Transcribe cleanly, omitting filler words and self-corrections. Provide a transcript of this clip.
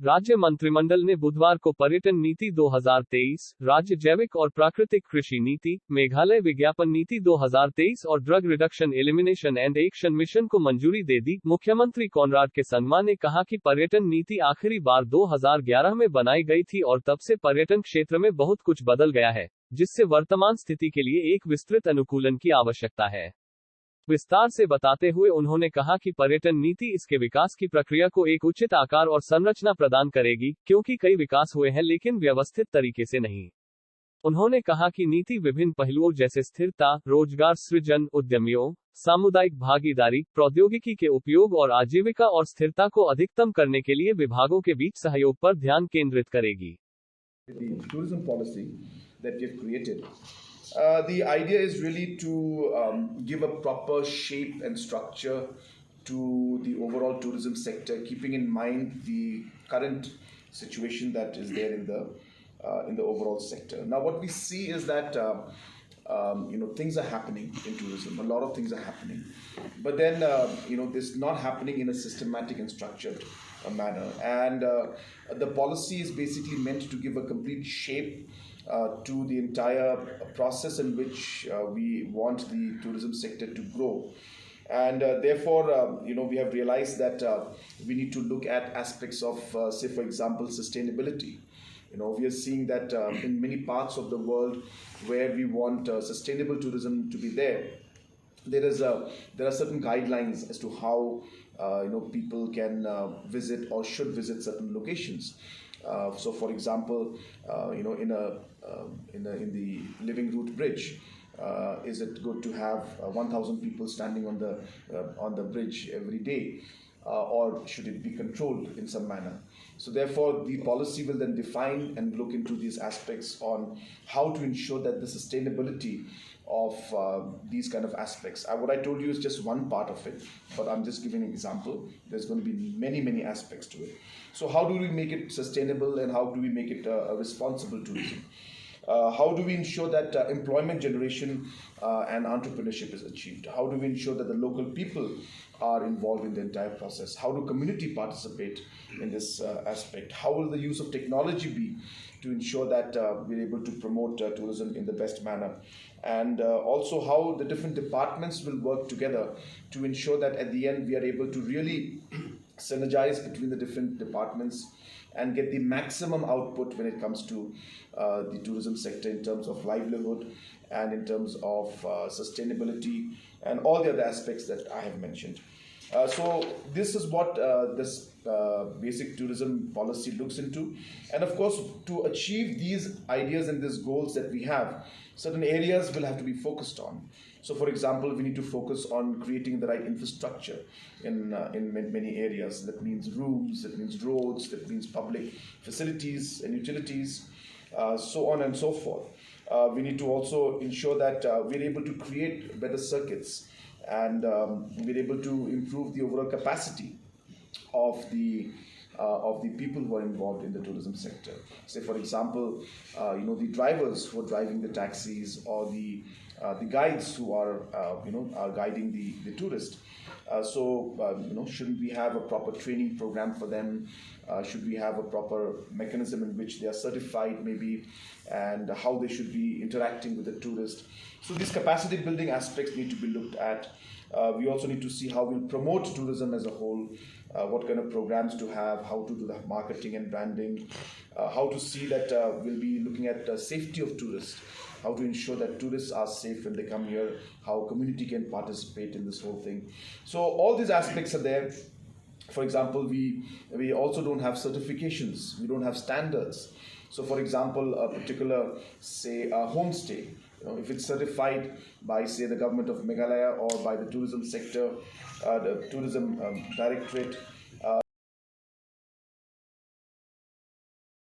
राज्य मंत्रिमंडल ने बुधवार को पर्यटन नीति 2023, राज्य जैविक और प्राकृतिक कृषि नीति, मेघालय विज्ञापन नीति 2023 और drug reduction elimination and action mission को मंजूरी दे दी। मुख्यमंत्री कॉनराड के संगमा ने कहा कि पर्यटन नीति आखिरी बार 2011 में बनाई गई थी और तब से पर्यटन क्षेत्र में बहुत कुछ बदल गया है, जिससे वर्तमान स्थिति के लिए एक विस्तृत अनुकूलन की आवश्यकता है। विस्तार से बताते हुए उन्होंने कहा कि पर्यटन नीति इसके विकास की प्रक्रिया को एक उचित आकार और संरचना प्रदान करेगी, क्योंकि कई विकास हुए हैं लेकिन व्यवस्थित तरीके से नहीं। उन्होंने कहा कि नीति विभिन्न पहलुओं जैसे स्थिरता, रोजगार सृजन, उद्यमियों, सामुदायिक भागीदारी, प्रौद्योगिकी के उपयोग और आजीविका और स्थिरता को अधिकतम करने के लिए विभागों के बीच सहयोग पर ध्यान केंद्रित करेगी। The idea is really to give a proper shape and structure to the overall tourism sector, keeping in mind the current situation that is there in the overall sector. Now, what we see is that things are happening in tourism. A lot of things are happening, but then this is not happening in a systematic and structured manner. And the policy is basically meant to give a complete shape to the entire process in which we want the tourism sector to grow. And therefore, we have realized that we need to look at aspects of, say, for example, sustainability. We are seeing that in many parts of the world where we want sustainable tourism to be there, there are certain guidelines as to how people can visit or should visit certain locations. So, for example, in the Living Root Bridge, is it good to have 1,000 people standing on the bridge every day, or should it be controlled in some manner? So, therefore, the policy will then define and look into these aspects on how to ensure that the sustainability of these kind of aspects. What I told you is just one part of it, but I'm just giving an example. There's going to be many aspects to it. So how do we make it sustainable, and how do we make it a responsible tourism? How do we ensure that employment generation and entrepreneurship is achieved? How do we ensure that the local people are involved in the entire process? How do community participate in this aspect? How will the use of technology be to ensure that we're able to promote tourism in the best manner? And also how the different departments will work together to ensure that at the end we are able to really synergize between the different departments and get the maximum output when it comes to the tourism sector in terms of livelihood and in terms of sustainability and all the other aspects that I have mentioned. So this is what this basic tourism policy looks into. And of course, to achieve these ideas and these goals that we have, certain areas will have to be focused on. So for example, we need to focus on creating the right infrastructure in many areas. That means rooms, that means roads, that means public facilities and utilities, so on and so forth. We need to also ensure that we're able to create better circuits, and we're able to improve the overall capacity of the people who are involved in the tourism sector. Say, for example, the drivers who are driving the taxis, or the guides who are guiding the tourist. Shouldn't we have a proper training program for them? Should we have a proper mechanism in which they are certified, maybe, and how they should be interacting with the tourist? So these capacity building aspects need to be looked at. We also need to see how we'll promote tourism as a whole, what kind of programs to have, how to do the marketing and branding, how to see that we'll be looking at the safety of tourists, how to ensure that tourists are safe when they come here, how community can participate in this whole thing. So all these aspects are there. For example, we also don't have certifications, we don't have standards. So for example, a particular, say, a homestay, if it's certified by, say, the government of Meghalaya or by the tourism sector, the tourism directorate,